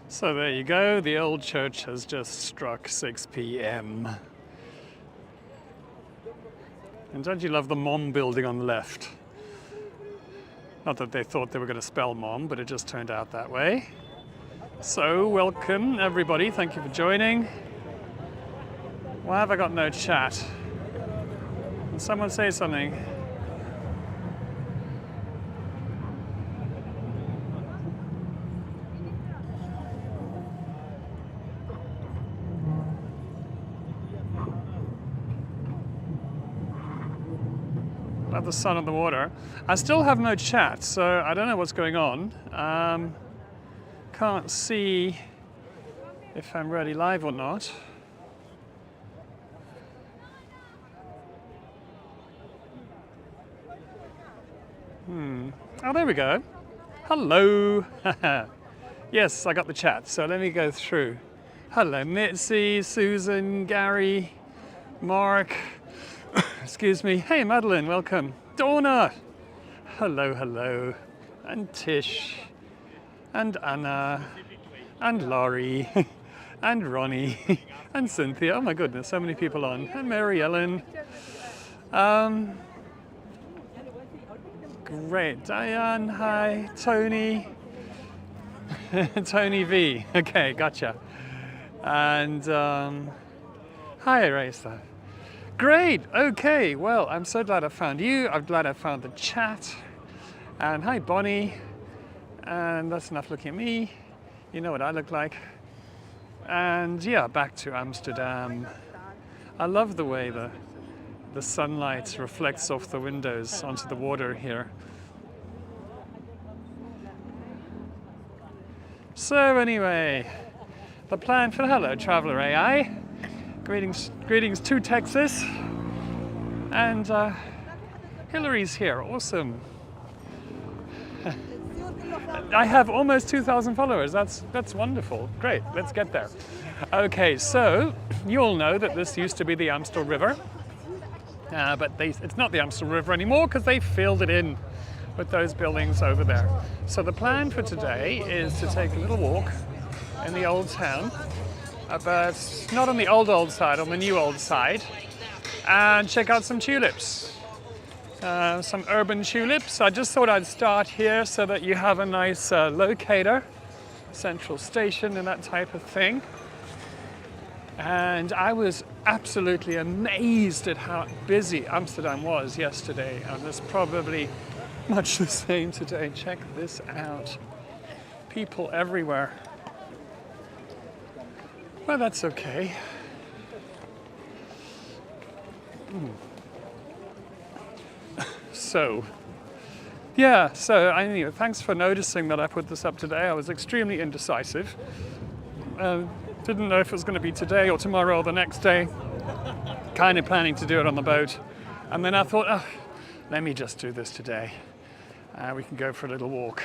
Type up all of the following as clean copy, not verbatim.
So there you go, the old church has just struck 6 p.m. And don't you love the Mom building on the left? Not that they thought they were going to spell Mom, but it just turned out that way. So, welcome everybody, thank you for joining. Why have I got no chat? Can someone say something? Love the sun on the water. I still have no chat, so I don't know what's going on. Can't see if I'm really live or not. Oh, there we go. Hello. Yes, I got the chat, so let me go through. Hello, Mitzi, Susan, Gary, Mark. Excuse me. Hey, Madeline, welcome. Donna. Hello, hello. And Tish. And Anna. And Laurie. And Ronnie. And Cynthia. Oh my goodness, so many people on. And Mary Ellen. Great. Diane, hi. Tony. Tony V. Okay, gotcha. And hi, Raisa. Great. Okay. Well, I'm so glad I found you. I'm glad I found the chat. And hi, Bonnie. And that's enough looking at me. You know what I look like. And yeah, back to Amsterdam. I love the way the sunlight reflects off the windows onto the water here. So anyway, the plan for hello, Traveller AI. Greetings to Texas. And Hillary's here, awesome. I have almost 2,000 followers, that's wonderful. Great, let's get there. Okay, so you all know that this used to be the Amstel River. But it's not the Amstel River anymore because they filled it in with those buildings over there. So the plan for today is to take a little walk in the old town, but not on the old side, on the new old side, and check out some tulips. Some urban tulips. I just thought I'd start here so that you have a nice locator, central station and that type of thing. And I was absolutely amazed at how busy Amsterdam was yesterday, and it's probably much the same today. Check this out. People everywhere. Well, that's okay. So anyway, thanks for noticing that I put this up today. I was extremely indecisive. Didn't know if it was going to be today or tomorrow or the next day. Kind of planning to do it on the boat. And then I thought, oh, let me just do this today. We can go for a little walk.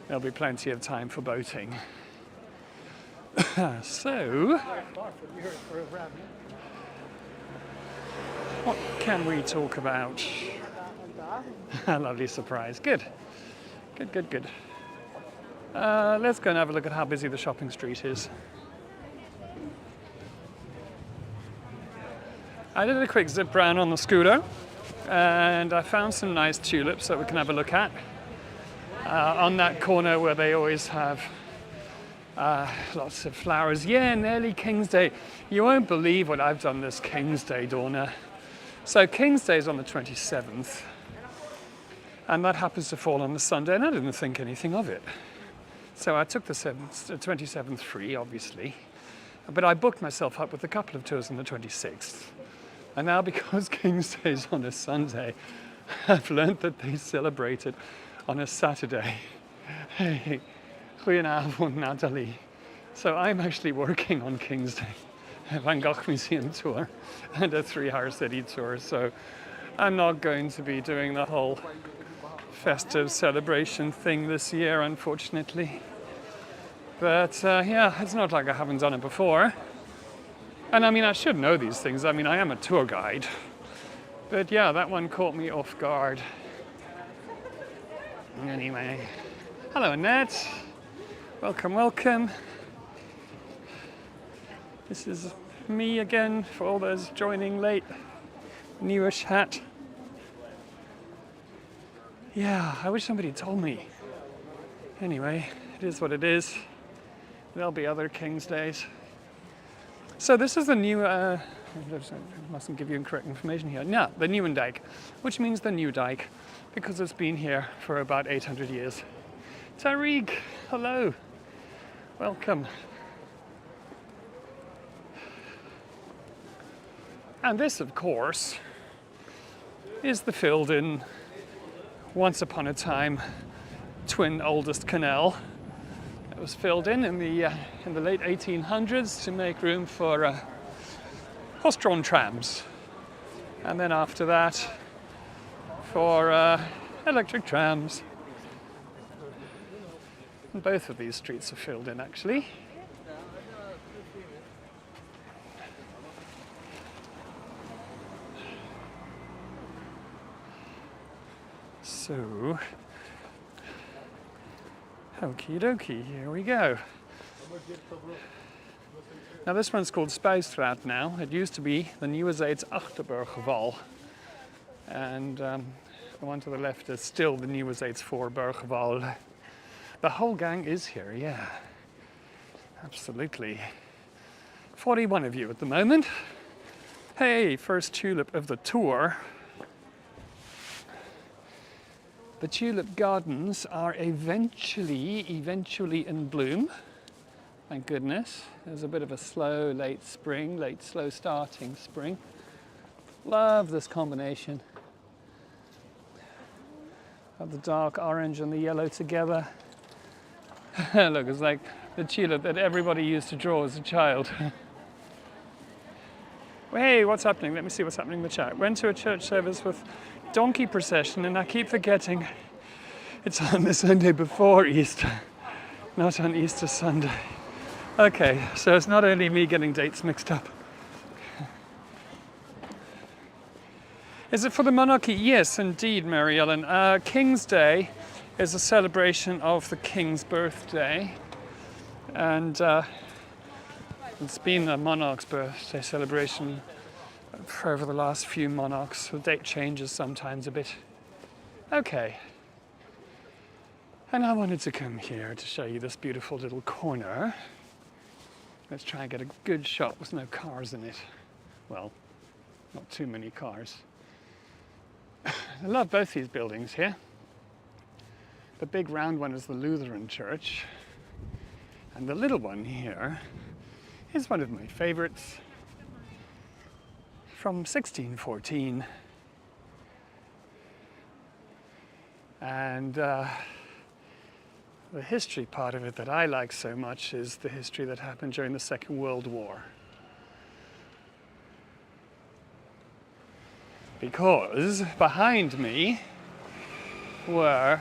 There'll be plenty of time for boating. So, what can we talk about? Lovely surprise. Good. Good. Let's go and have a look at how busy the shopping street is. I did a quick zip round on the scooter and I found some nice tulips that we can have a look at on that corner where they always have lots of flowers. Yeah, nearly King's Day. You won't believe what I've done this King's Day, Donna. So King's Day is on the 27th and that happens to fall on the Sunday and I didn't think anything of it. So I took the 27th free, obviously, but I booked myself up with a couple of tours on the 26th. And now because King's Day is on a Sunday, I've learned that they celebrate it on a Saturday. Hey, goedenavond, Natalie. So I'm actually working on King's Day, Van Gogh Museum tour and a 3-hour city tour. So I'm not going to be doing the whole festive celebration thing this year, unfortunately. But yeah, it's not like I haven't done it before. And I mean, I should know these things. I mean, I am a tour guide. But yeah, that one caught me off guard. Anyway. Hello, Annette. Welcome, welcome. This is me again for all those joining late. Newish hat. Yeah, I wish somebody had told me. Anyway, it is what it is. There'll be other King's Days. So this is the new, I mustn't give you incorrect information here. No, the Nieuwendijk, which means the new dike, because it's been here for about 800 years. Tariq, hello. Welcome. And this, of course, is the filled-in, once upon a time, twin oldest canal. It was filled in the late 1800s to make room for horse-drawn trams, and then after that for electric trams. And both of these streets are filled in, actually. So, okie dokie, here we go. Now this one's called Spuistraat now. It used to be the Nieuwezijds Achterburgwal. And the one to the left is still the Nieuwezijds Voorburgwal. The whole gang is here, yeah. Absolutely. 41 of you at the moment. Hey, first tulip of the tour. The tulip gardens are eventually in bloom. Thank goodness. There's a bit of a slow late slow starting spring. Love this combination of the dark orange and the yellow together. Look, it's like the tulip that everybody used to draw as a child. Hey, what's happening? Let me see what's happening in the chat. Went to a church service with donkey procession, and I keep forgetting it's on the Sunday before Easter, not on Easter Sunday. Okay, so it's not only me getting dates mixed up. Is it for the monarchy? Yes, indeed, Mary Ellen. King's Day is a celebration of the King's birthday, and it's been a monarch's birthday celebration for over the last few monarchs. The date changes sometimes a bit. Okay. And I wanted to come here to show you this beautiful little corner. Let's try and get a good shot with no cars in it. Well, not too many cars. I love both these buildings here. The big round one is the Lutheran church. And the little one here is one of my favorites, from 1614. And the history part of it that I like so much is the history that happened during the Second World War. Because behind me were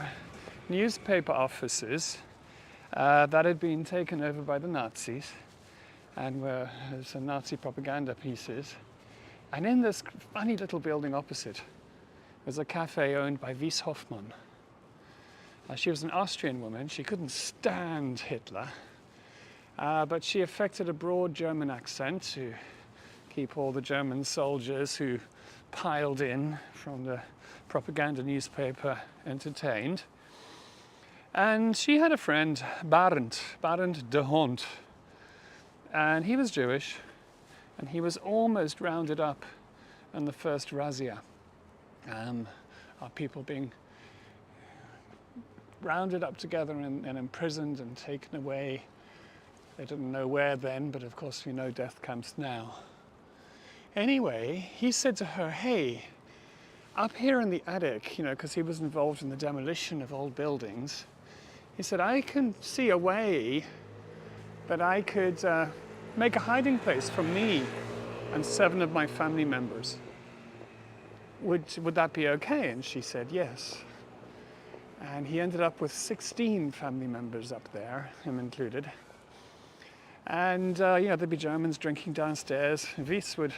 newspaper offices that had been taken over by the Nazis, and were some Nazi propaganda pieces. And in this funny little building opposite was a cafe owned by Wies Hoffmann. She was an Austrian woman. She couldn't stand Hitler, but she affected a broad German accent to keep all the German soldiers who piled in from the propaganda newspaper entertained. And she had a friend, Barend de Hond, and he was Jewish, and he was almost rounded up in the first razzia, of people being rounded up together and imprisoned and taken away. They didn't know where then, but of course we know death comes now. Anyway, he said to her, hey, up here in the attic, because he was involved in the demolition of old buildings, he said, I can see a way that I could make a hiding place for me and 7 of my family members. Would that be okay? And she said yes. And he ended up with 16 family members up there, him included. And there'd be Germans drinking downstairs. Wies would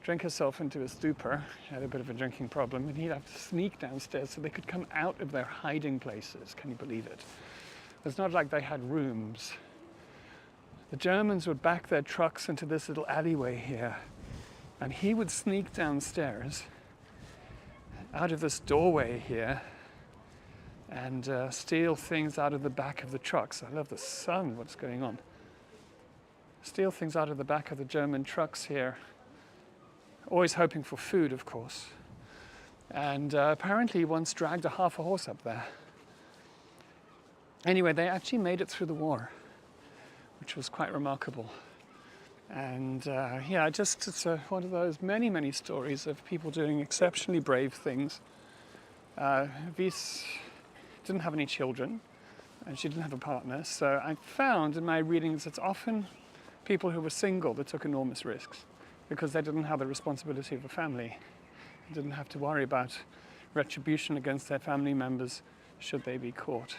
drink herself into a stupor. She had a bit of a drinking problem, and he'd have to sneak downstairs so they could come out of their hiding places. Can you believe it? It's not like they had rooms. The Germans would back their trucks into this little alleyway here, and he would sneak downstairs out of this doorway here and steal things out of the back of the trucks. I love the sun, what's going on? Steal things out of the back of the German trucks here, always hoping for food, of course. And apparently he once dragged a half a horse up there. Anyway, they actually made it through the war, which was quite remarkable. And yeah, it's one of those many, many stories of people doing exceptionally brave things. Wies didn't have any children, and she didn't have a partner, so I found in my readings it's often people who were single that took enormous risks because they didn't have the responsibility of a family. They didn't have to worry about retribution against their family members should they be caught.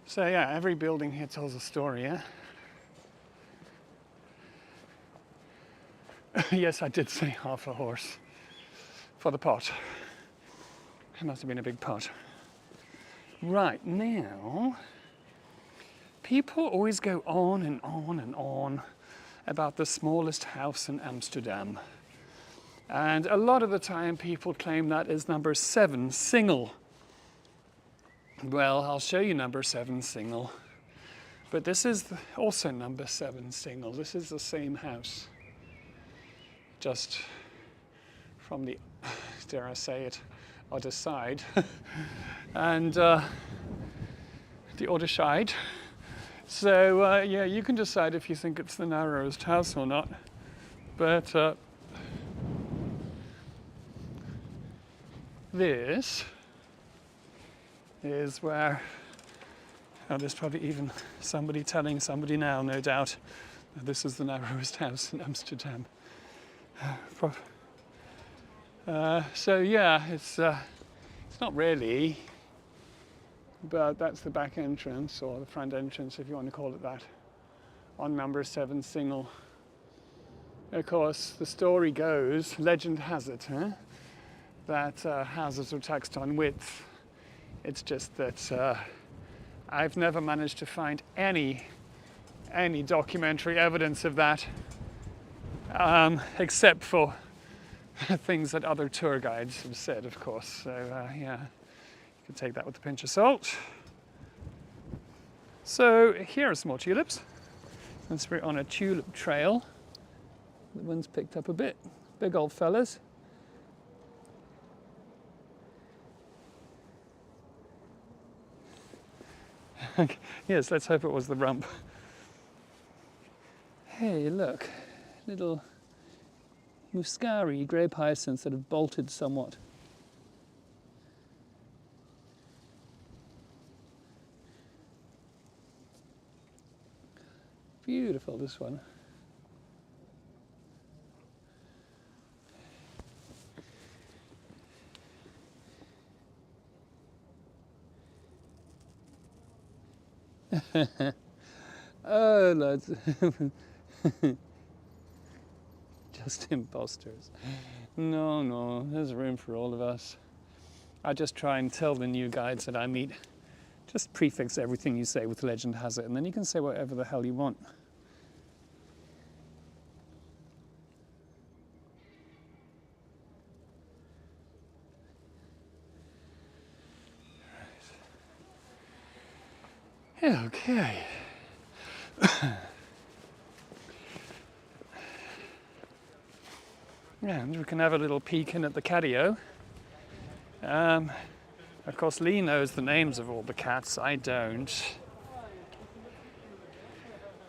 So yeah, every building here tells a story, yeah? Yes, I did say half a horse for the pot. It must have been a big pot. Right, now, people always go on and on and on about the smallest house in Amsterdam. And a lot of the time people claim that is number 7, single. Well, I'll show you number 7, single. But this is also number 7, single. This is the same house. Just from the, dare I say it, other side. And the other side. So yeah, you can decide if you think it's the narrowest house or not. But this is where, oh, there's probably even somebody telling somebody now, no doubt, that this is the narrowest house in Amsterdam. So yeah, it's not really, but that's the back entrance, or the front entrance if you want to call it that, on number 7, single. Of course, the story goes, legend has it, that houses are taxed on width. It's just that I've never managed to find any documentary evidence of that, except for things that other tour guides have said, of course. So yeah, you can take that with a pinch of salt. So here are some more tulips. Since we're on a tulip trail, the wind's picked up a bit. Big old fellas. Yes, let's hope it was the rump. Hey, look, little muscari grape hyacinths that have bolted somewhat. Beautiful, this one. Oh, lads. Just imposters. No, there's room for all of us. I just try and tell the new guides that I meet, just prefix everything you say with legend has it, and then you can say whatever the hell you want. Okay. And we can have a little peek in at the catio. Of course, Lee knows the names of all the cats, I don't.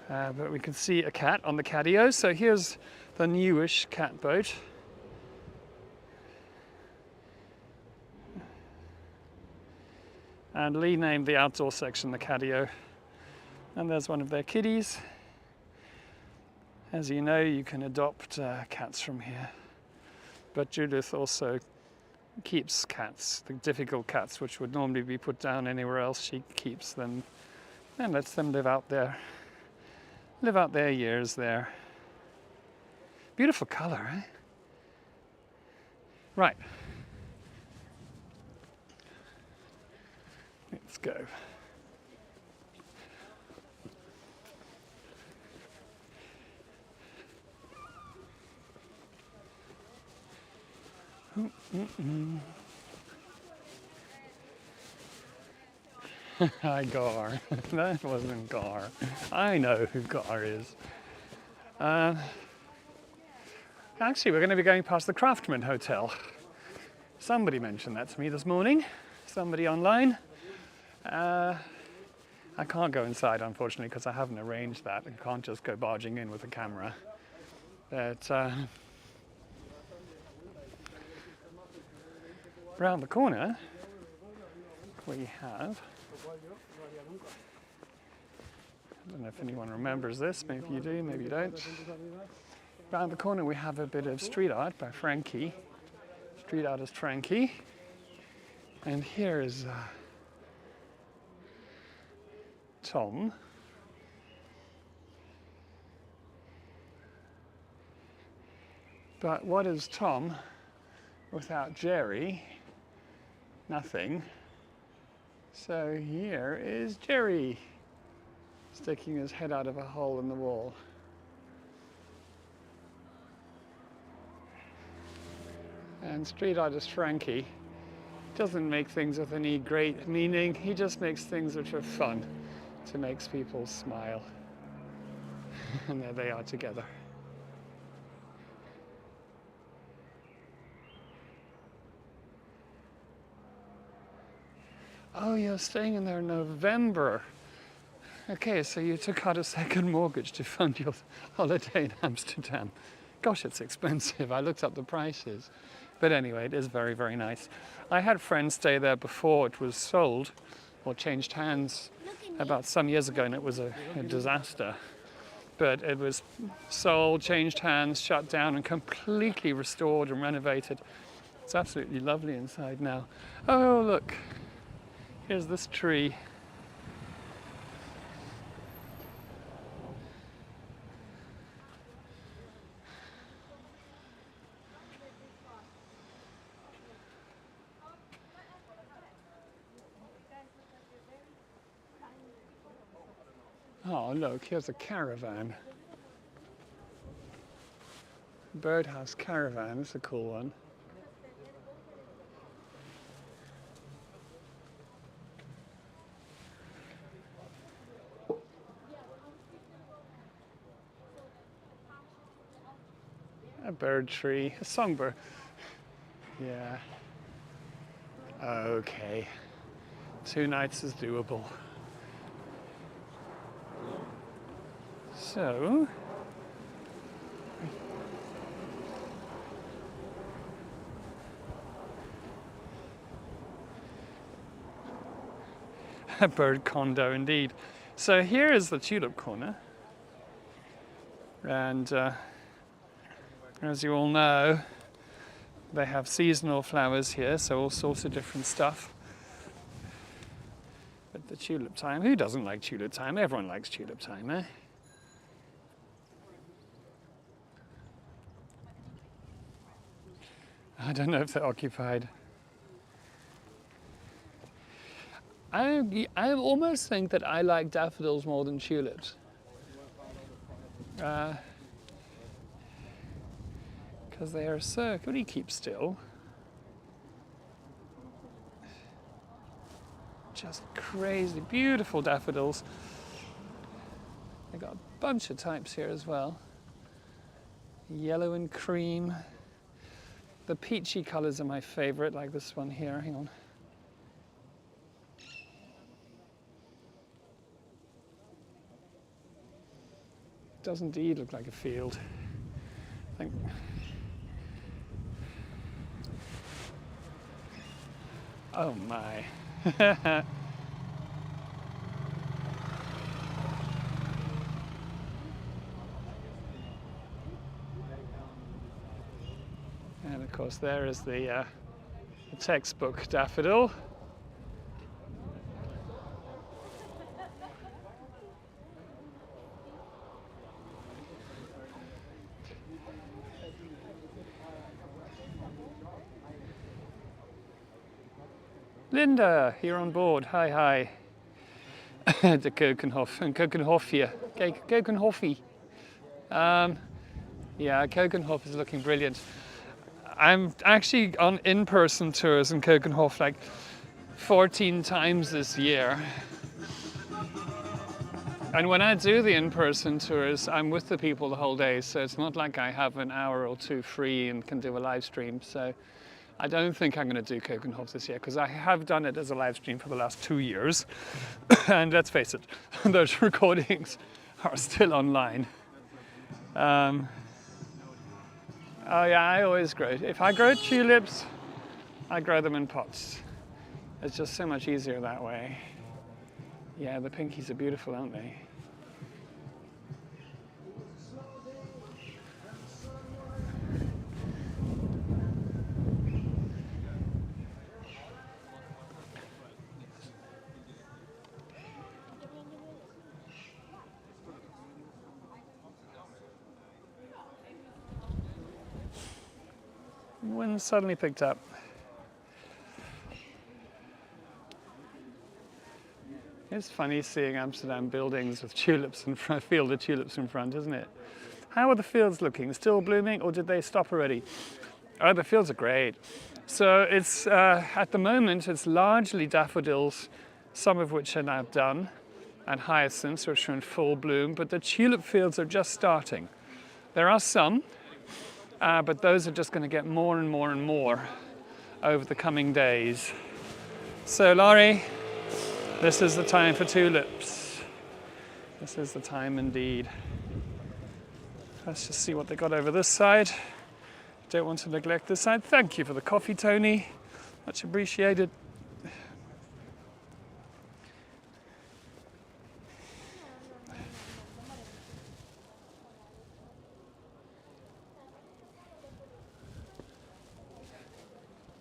But we can see a cat on the catio. So here's the newish cat boat. And Lee named the outdoor section the catio. And there's one of their kitties. As you know, you can adopt cats from here. But Judith also keeps cats, the difficult cats which would normally be put down anywhere else. She keeps them and lets them live out their years there. Beautiful color, eh? Right. Let's go. Hi, Gar. That wasn't Gar. I know who Gar is. Actually, we're going to be going past the Craftsman Hotel. Somebody mentioned that to me this morning. Somebody online. I can't go inside, unfortunately, because I haven't arranged that. I can't just go barging in with a camera. But around the corner, we have... I don't know if anyone remembers this. Maybe you do, maybe you don't. Around the corner, we have a bit of street art by Frankie. Street artist Frankie. And here is Tom. But what is Tom without Jerry? Nothing. So here is Jerry, sticking his head out of a hole in the wall. And street artist Frankie doesn't make things with any great meaning. He just makes things which are fun to make people smile. And there they are together. Oh, you're staying in there in November. Okay, so you took out a second mortgage to fund your holiday in Amsterdam. Gosh, it's expensive. I looked up the prices. But anyway, it is very, very nice. I had friends stay there before it was sold or changed hands about some years ago, and it was a disaster. But it was sold, changed hands, shut down, and completely restored and renovated. It's absolutely lovely inside now. Oh, look. Here's this tree. Oh, look, here's a caravan. Birdhouse caravan, that's a cool one. A bird tree, a songbird. Yeah. Okay. 2 nights is doable. So, a bird condo indeed. So here is the tulip corner. And as you all know, they have seasonal flowers here, so all sorts of different stuff. But the tulip time, who doesn't like tulip time? Everyone likes tulip time, eh? I don't know if they're occupied. I almost think that I like daffodils more than tulips. Because they are so... Could he keep still? Just crazy, beautiful daffodils. They've got a bunch of types here as well. Yellow and cream. The peachy colours are my favourite, like this one here. Hang on. It does indeed look like a field. I think. Oh my. And of course there is the textbook daffodil. Linda, you're on board. Hi, hi. De Keukenhof. Een Keukenhofje. Kijk, Keukenhoffie. Yeah, Keukenhof is looking brilliant. I'm actually on in-person tours in Keukenhof like 14 times this year. And when I do the in-person tours, I'm with the people the whole day, so it's not like I have an hour or two free and can do a live stream. So I don't think I'm going to do Keukenhof this year, because I have done it as a live stream for the last 2 years. And let's face it, those recordings are still online. Oh yeah, I always grow. If I grow tulips, I grow them in pots. It's just so much easier that way. Yeah, the pinkies are beautiful, aren't they? Wind suddenly picked up. It's funny seeing Amsterdam buildings with tulips in front, a field of tulips in front, isn't it? How are the fields looking? Still blooming, or did they stop already? Oh, the fields are great. So it's at the moment it's largely daffodils, some of which are now done, and hyacinths which are in full bloom. But the tulip fields are just starting. There are some, but those are just going to get more and more and more over the coming days. So, Laurie, this is the time for tulips. This is the time indeed. Let's just see what they got over this side. Don't want to neglect this side. Thank you for the coffee, Tony. Much appreciated.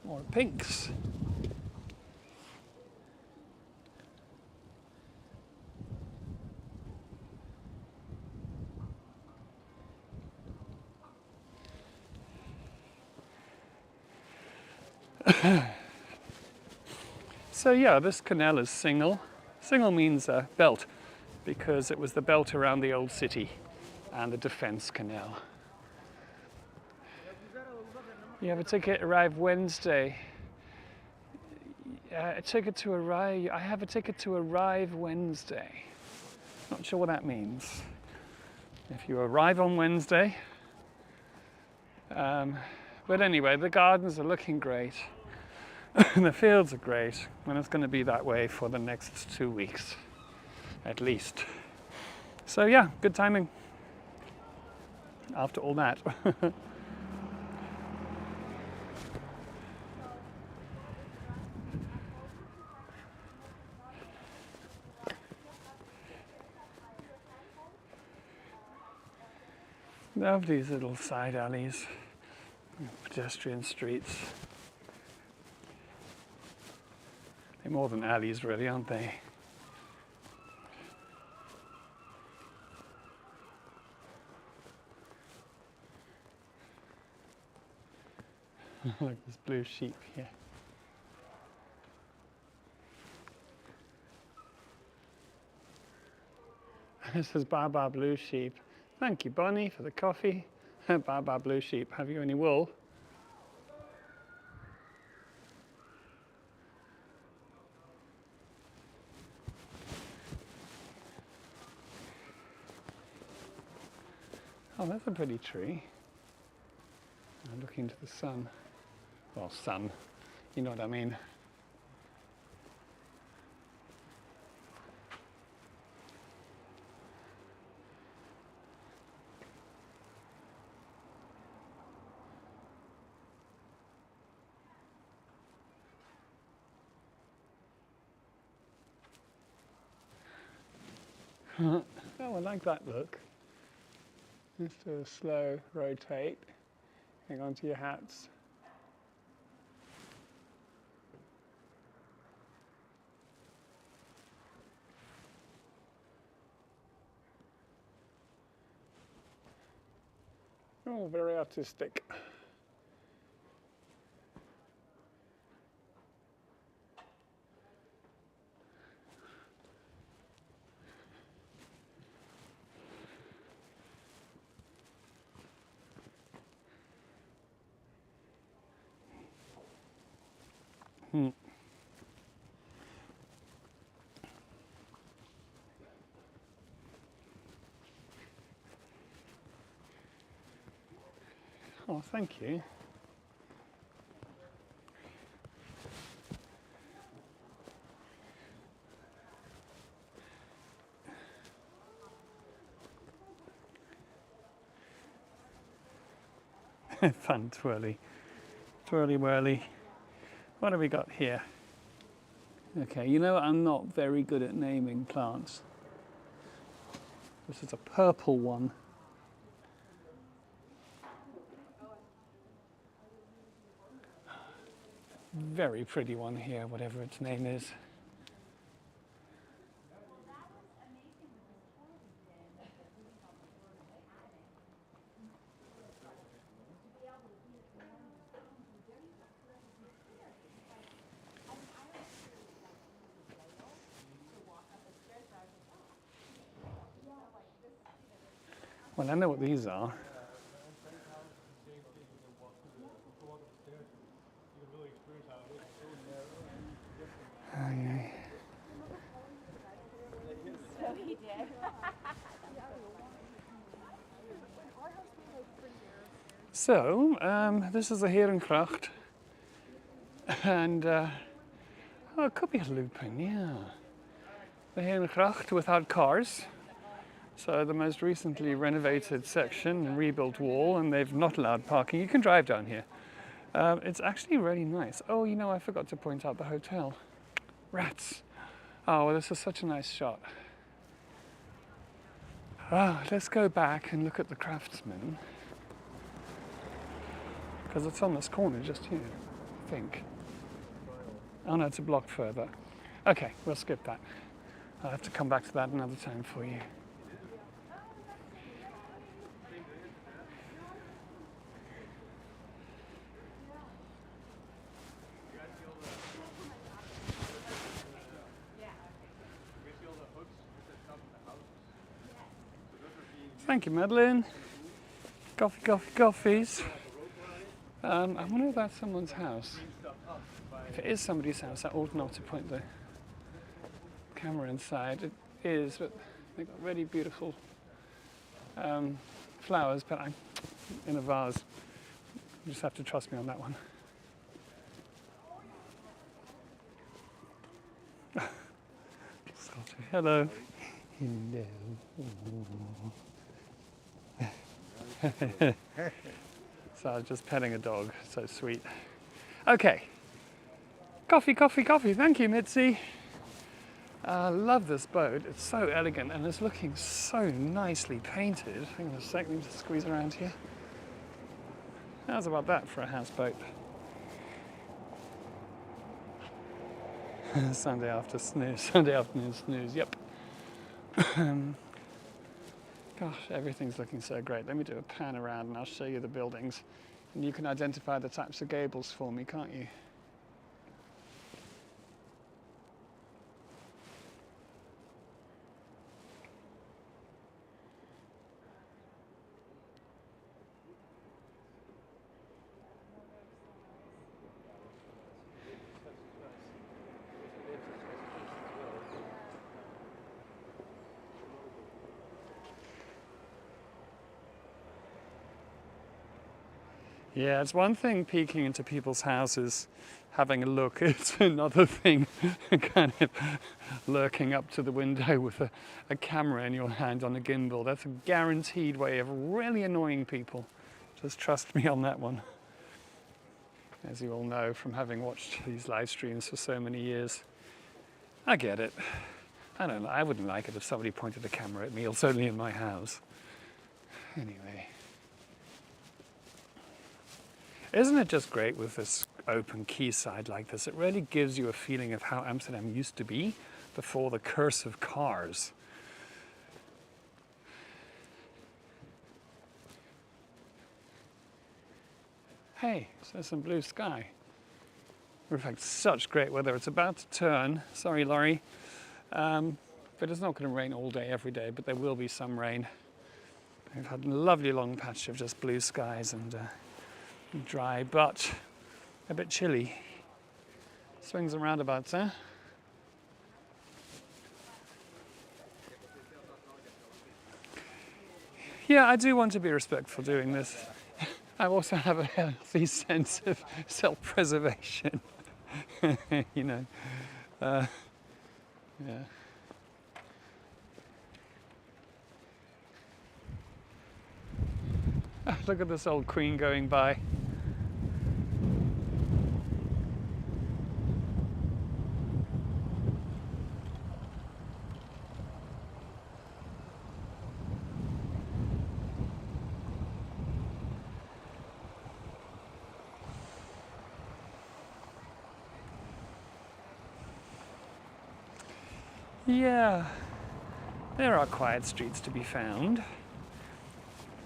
More pinks. So yeah, this canal is single. Single means belt, because it was the belt around the old city and the defense canal. You have a ticket, arrive Wednesday. A ticket to arrive, I have a ticket to arrive Wednesday. Not sure what that means. If you arrive on Wednesday. But anyway, the gardens are looking great. The fields are great, and it's going to be that way for the next 2 weeks, at least. So yeah, good timing. After all that. Love these little side alleys, pedestrian streets. They're more than alleys, really, aren't they? Like this blue sheep here. This is Baba Blue Sheep. Thank you, Bonnie, for the coffee. Baba Blue Sheep, have you any wool? Oh, that's a pretty tree. I'm looking to the sun. Well, sun, you know what I mean. Oh, I like that look. Just do a slow rotate. Hang on to your hats. Oh, very artistic. Oh, thank you. Fun twirly. Twirly whirly. What have we got here? Okay, you know I'm not very good at naming plants. This is a purple one. Very pretty one here, whatever its name is. Well, I know what these are. Okay. So he did. So, this is the Herengracht. And, oh, it could be a lupin, yeah. The Herengracht without cars. So the most recently renovated section and rebuilt wall, and they've not allowed parking. You can drive down here. It's actually really nice. Oh, you know, I forgot to point out the hotel. Rats. Oh, well, this is such a nice shot. Ah, let's go back and look at the Craftsman. Because it's on this corner just here, I think. Oh no, it's a block further. Okay, we'll skip that. I'll have to come back to that another time for you. Thank you, Madeline. Coffee, coffee, coffees. I wonder if that's someone's house. If it is somebody's house, I ought not to point the camera inside. It is, but they've got really beautiful flowers, but I'm in a vase. You just have to trust me on that one. Hello. Hello. So I was just petting a dog, so sweet. Okay. Coffee, coffee, coffee. Thank you, Mitzi. I love this boat. It's so elegant and it's looking so nicely painted. Hang on a sec, let me just squeeze around here. How's about that for a houseboat? Sunday afternoon snooze, yep. Gosh, everything's looking so great. Let me do a pan around and I'll show you the buildings. And you can identify the types of gables for me, can't you? Yeah, it's one thing peeking into people's houses, having a look. It's another thing kind of lurking up to the window with a camera in your hand on a gimbal. That's a guaranteed way of really annoying people. Just trust me on that one. As you all know from having watched these live streams for so many years. I get it. I don't know, I wouldn't like it if somebody pointed a camera at me, or certainly in my house. Anyway. Isn't it just great with this open quayside like this? It really gives you a feeling of how Amsterdam used to be before the curse of cars. Hey, so some blue sky. In fact, such great weather. It's about to turn. Sorry, Laurie. But it's not going to rain all day, every day, but there will be some rain. We've had a lovely long patch of just blue skies and dry, but a bit chilly. Swings and roundabouts, eh? Yeah, I do want to be respectful doing this. I also have a healthy sense of self-preservation. You know, yeah. Look at this old queen going by. Yeah, there are quiet streets to be found.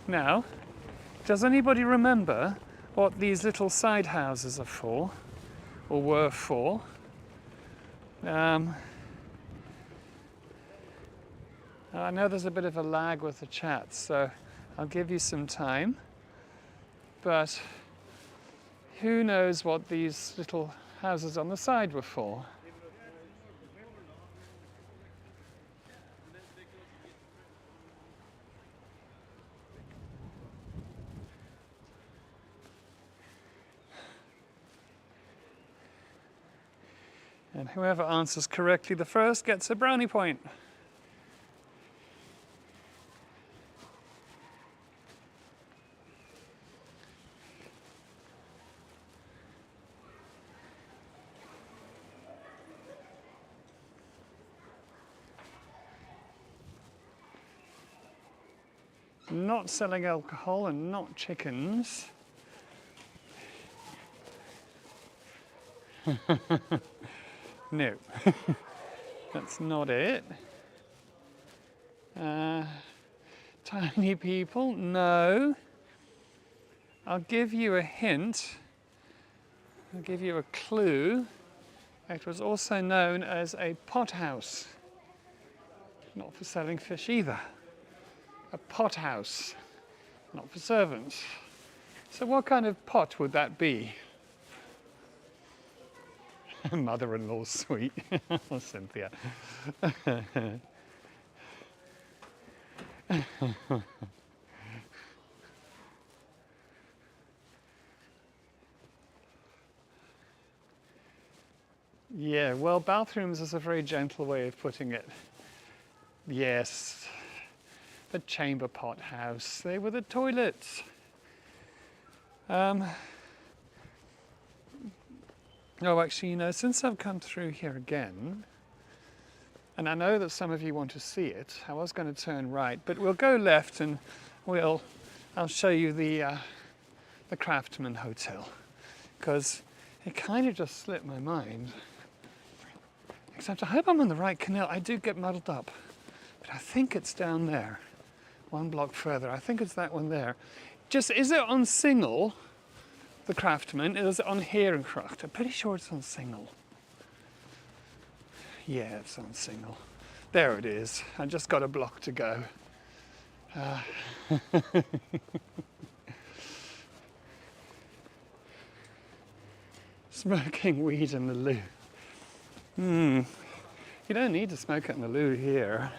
Now, does anybody remember what these little side houses are for, or were for? I know there's a bit of a lag with the chat, so I'll give you some time. But who knows what these little houses on the side were for? And whoever answers correctly the first gets a brownie point. Not selling alcohol and not chickens. No, that's not it. Tiny people, no. I'll give you a hint. I'll give you a clue. It was also known as a pothouse. Not for selling fish either. A pothouse, not for servants. So what kind of pot would that be? Mother-in-law's suite. Oh, Cynthia. Yeah, well, bathrooms is a very gentle way of putting it. Yes, the chamber pot house. They were the toilets. Oh, actually, you know, since I've come through here again, and I know that some of you want to see it, I was going to turn right, but we'll go left and I'll show you the Craftsman Hotel, because it kind of just slipped my mind. Except I hope I'm on the right canal. I do get muddled up, but I think it's down there, one block further. I think it's that one there. Just, is it on Single? The Craftsman, is it on Herencroft? I'm pretty sure it's on Single. Yeah, it's on Single. There it is. I just got a block to go. Smoking weed in the loo. You don't need to smoke it in the loo here.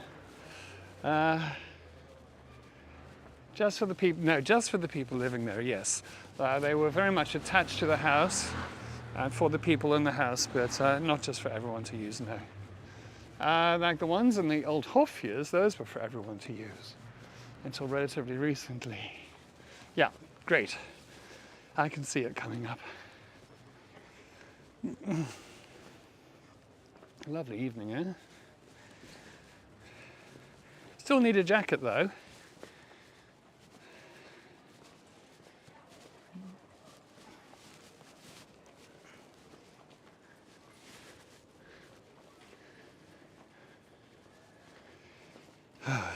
Just for the people, no, just for the people living there, yes. They were very much attached to the house and for the people in the house, but not just for everyone to use, no. Like the ones in the old Hofjes, those were for everyone to use until relatively recently. Yeah, great. I can see it coming up. Lovely evening, eh? Still need a jacket though.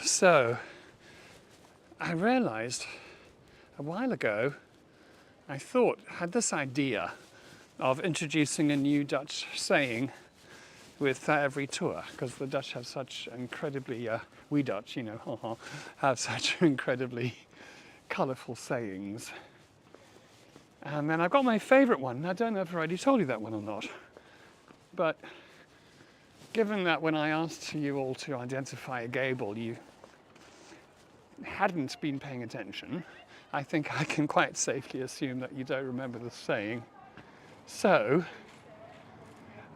So, I realized a while ago, I had this idea of introducing a new Dutch saying with every tour, because the Dutch have such incredibly, we Dutch, you know, have such incredibly colourful sayings. And then I've got my favourite one. I don't know if I already told you that one or not. but given that when I asked you all to identify a gable, you hadn't been paying attention, I think I can quite safely assume that you don't remember the saying. So,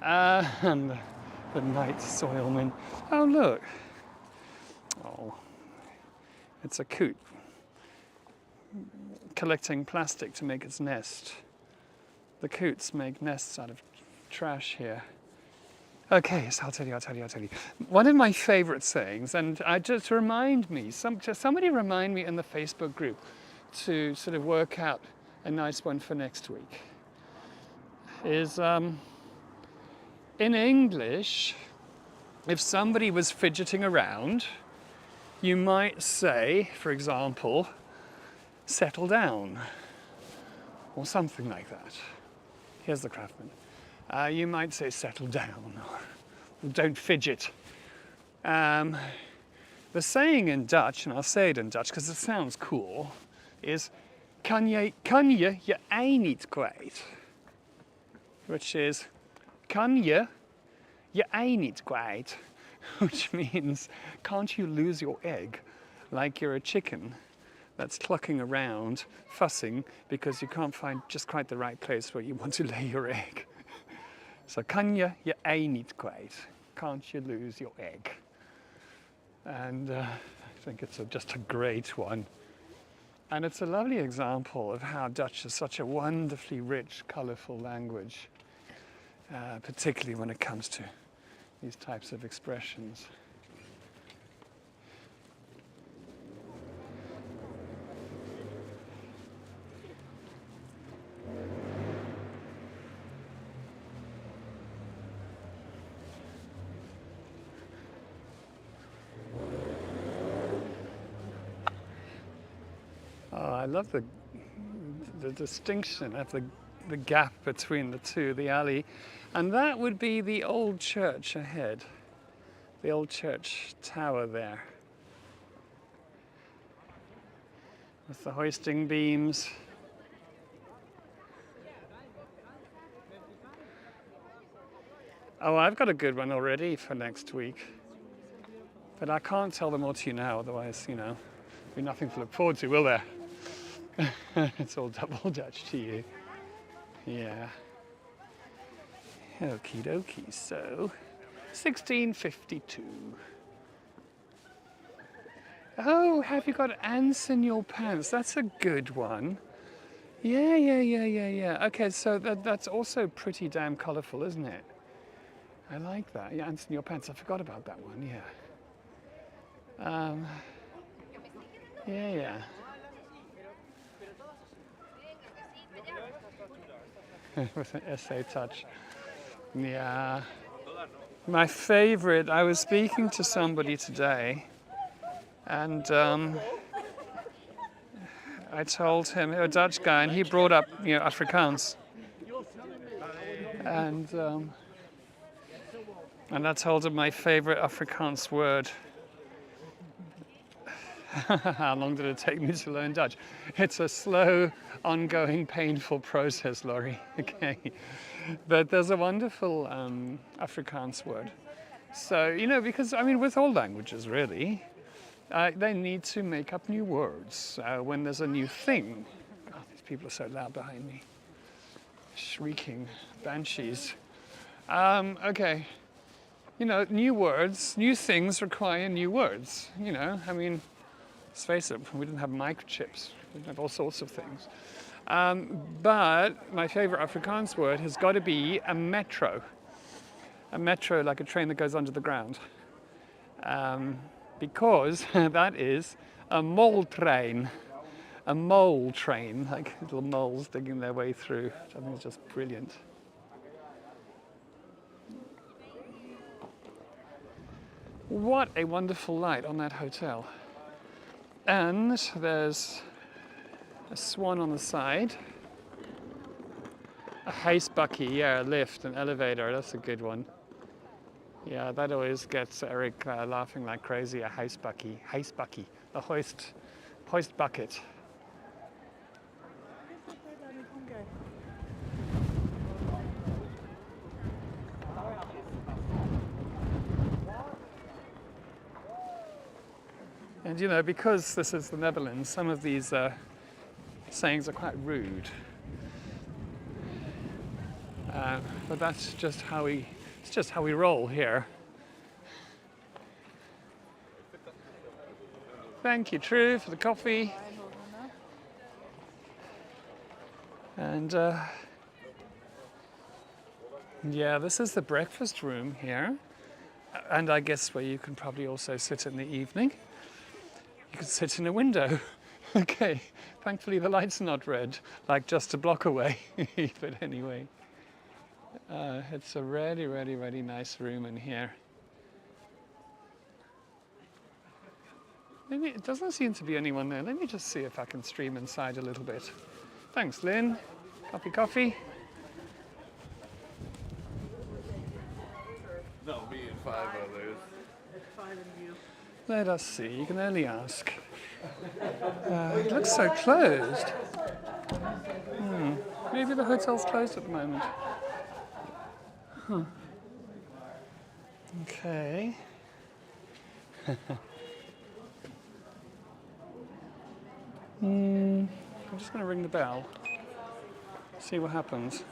and the night soilman. Oh, look. Oh, it's a coot collecting plastic to make its nest. The coots make nests out of trash here. Okay, so I'll tell you. One of my favorite sayings, and just remind me, somebody remind me in the Facebook group to sort of work out a nice one for next week, is in English, if somebody was fidgeting around, you might say, for example, settle down, or something like that. Here's the craftsman. You might say settle down, or don't fidget. The saying in Dutch, and I'll say it in Dutch because it sounds cool, is kan je ei niet kwijt? Which is, kan je ei niet kwijt? Which means, can't you lose your egg like you're a chicken that's clucking around, fussing, because you can't find just quite the right place where you want to lay your egg. So, kan je ei niet kwijt? Can't you lose your egg? And I think it's just a great one. And it's a lovely example of how Dutch is such a wonderfully rich, colourful language, particularly when it comes to these types of expressions. I love the distinction of the gap between the two, the alley, and that would be the old church ahead, the old church tower there, with the hoisting beams. Oh, I've got a good one already for next week, but I can't tell them all to you now, otherwise, there'll be nothing to look forward to, will there? It's all double Dutch to you. Yeah. Okie dokie, so 1652. Oh, have you got ants in your pants? That's a good one. Yeah. Okay, so that's also pretty damn colourful, isn't it? I like that. Yeah, ants in your pants. I forgot about that one, yeah. Yeah. With an essay touch. Yeah. My favorite, I was speaking to somebody today, and I told him, a Dutch guy, and he brought up, Afrikaans. And I told him my favorite Afrikaans word. How long did it take me to learn Dutch? It's a slow, ongoing, painful process, Laurie. Okay. But there's a wonderful Afrikaans word. So, because, with all languages, really, they need to make up new words when there's a new thing. God, these people are so loud behind me. Shrieking banshees. Okay. New words, new things require new words. Let's face it, we didn't have microchips. We didn't have all sorts of things. But my favorite Afrikaans word has got to be a metro. A metro, like a train that goes under the ground. Because that is a mole train. A mole train, like little moles digging their way through, which I think is just brilliant. What a wonderful light on that hotel. And there's a swan on the side. A huisbakkie, yeah, a lift, an elevator, that's a good one. Yeah, that always gets Eric laughing like crazy, a huisbakkie, the hoist bucket. And you know, because this is the Netherlands, some of these sayings are quite rude. But that's just how it's just how we roll here. Thank you, True, for the coffee. And yeah, this is the breakfast room here. And I guess where you can probably also sit in the evening. You could sit in a window. Okay, thankfully the light's not red, like just a block away. But anyway, it's a really, really, really nice room in here. Maybe it doesn't seem to be anyone there. Let me just see if I can stream inside a little bit. Thanks, Lynn. Coffee. No, me and 5 others. 5 of you. Let us see. You can only ask. It looks so closed. Maybe the hotel's closed at the moment. Huh. Okay. I'm just going to ring the bell. See what happens.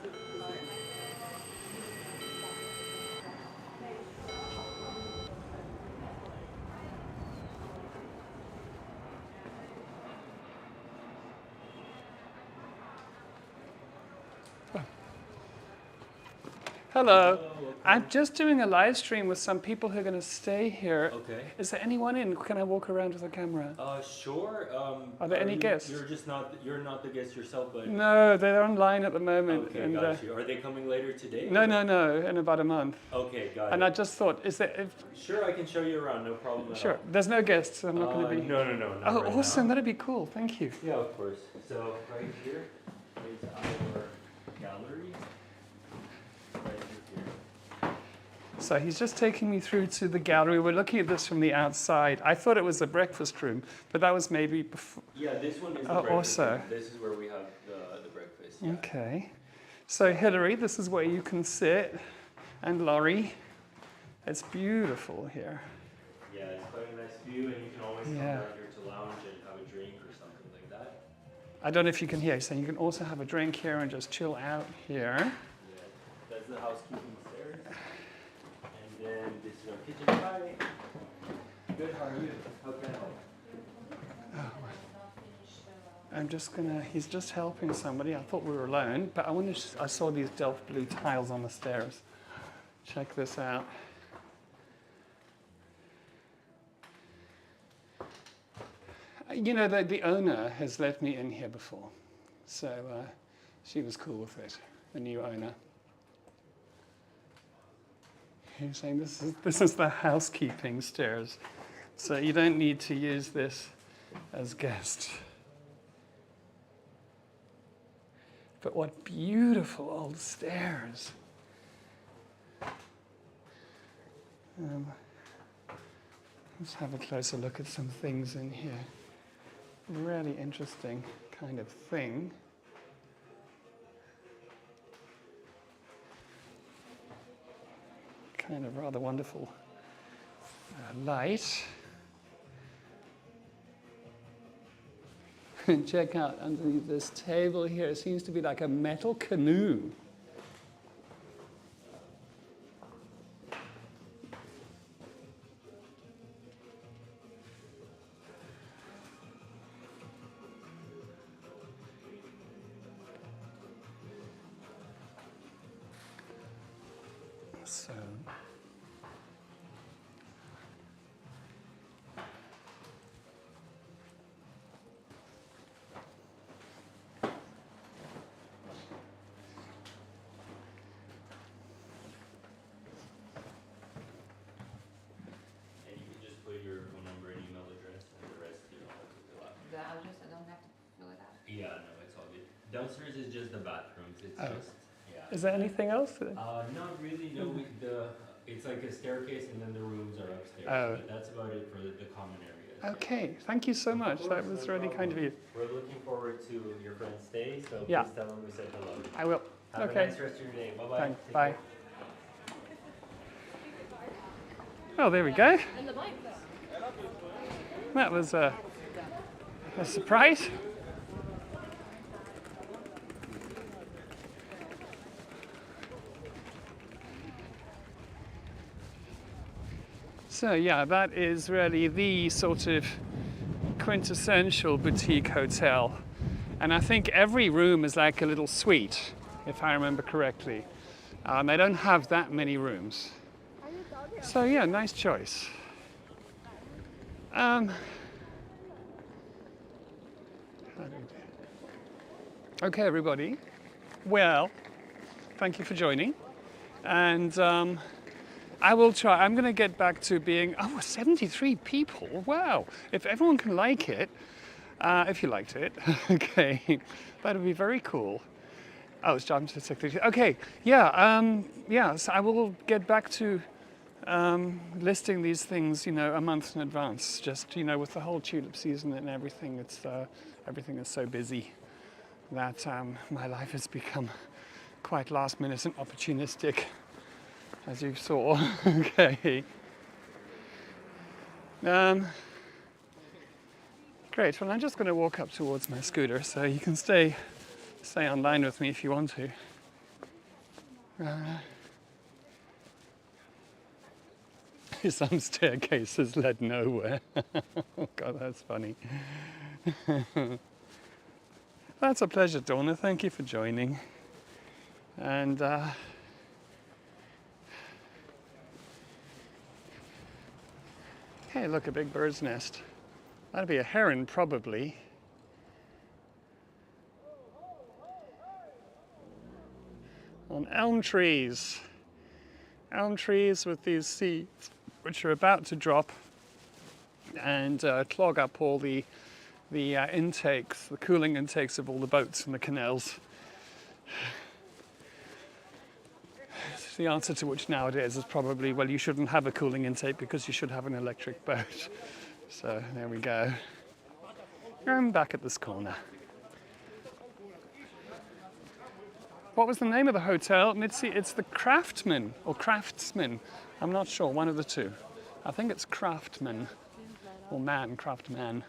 Hello. I'm just doing a live stream with some people who are going to stay here. Okay. Is there anyone in? Can I walk around with a camera? Sure. Are there any guests? You're not the guest yourself, but. No, they're online at the moment. Okay, and, got you. Are they coming later today? No, in about a month. Okay, got it. And I just thought, is there? Sure, I can show you around. No problem. Sure. There's no guests. I'm not going to be. No. Not Oh, right awesome! now. That'd be cool. Thank you. Yeah, of course. So right here is our gallery. Right here. So he's just taking me through to the gallery. We're looking at this from the outside. I thought it was the breakfast room, but that was maybe before. Yeah, this one is the Oh, breakfast also. room. This is where we have the breakfast. Yeah. Okay. So Hillary, this is where you can sit, and Laurie. It's beautiful here. Yeah, it's quite a nice view, and you can always come Yeah. down here to lounge and have a drink or something like that. I don't know if you can hear. So you can also have a drink here and just chill out here. Yeah, that's the housekeeping stairs. And then this is our kitchen. Hi. Good, how are you? How can I help? He's just helping somebody. I thought we were alone, but I saw these Delft blue tiles on the stairs. Check this out. You know, the owner has let me in here before, so she was cool with it, the new owner. He's saying this is the housekeeping stairs, so you don't need to use this as guests. But what beautiful old stairs. Let's have a closer look at some things in here. Really interesting kind of thing. Kind of rather wonderful light. And check out underneath this table here, it seems to be like a metal canoe. So, And you can just put your phone number and email address, and the rest you don't have to fill out. The address, I don't have to fill it out. Yeah, no, it's all good. Downstairs is just the bathrooms. It's Oh. just yeah. is there anything else? Not really. No, it's like a staircase, and then the rooms are upstairs. Oh. But that's about it for the common areas. Okay, thank you so much. That was really kind of you. We're looking forward to your friend's stay, so Yeah. please tell them we said hello. I will. Have Okay. a nice rest of your day. Bye bye. Thanks. Bye. Oh, there we go. And the bikes. That was a surprise. So yeah, that is really the sort of quintessential boutique hotel. And I think every room is like a little suite, if I remember correctly. They don't have that many rooms. So yeah, nice choice. Okay, everybody. Well, thank you for joining. And I will try. I'm going to get back to being, 73 people. Wow. If everyone can like it, if you liked it, okay, that would be very cool. Oh, it's jumped to 6:30. Okay, yeah, so I will get back to listing these things, a month in advance. Just, with the whole tulip season and everything, everything is so busy that my life has become quite last minute and opportunistic, as you saw. Okay. Great. Well, I'm just going to walk up towards my scooter, so you can stay online with me if you want to. Some staircases led nowhere. Oh God, that's funny. That's a pleasure, Donna. Thank you for joining. And hey, look, a big bird's nest. That'd be a heron, probably. On elm trees. Elm trees with these seeds, which are about to drop and clog up all the intakes, the cooling intakes of all the boats in the canals. The answer to which nowadays is probably, well, you shouldn't have a cooling intake because you should have an electric boat. So there we go. I'm back at this corner. What was the name of the hotel? Mitzi, it's the Craftsman or Craftsman. I'm not sure, one of the two. I think it's Craftsman or Craftsman.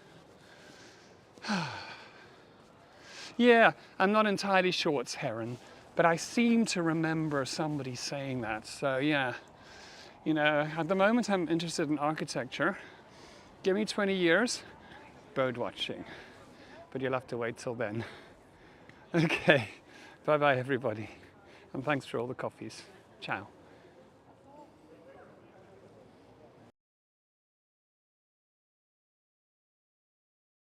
Yeah, I'm not entirely sure it's heron, but I seem to remember somebody saying that. So yeah, at the moment I'm interested in architecture. Give me 20 years, bird watching. But you'll have to wait till then. Okay, bye-bye everybody. And thanks for all the coffees. Ciao.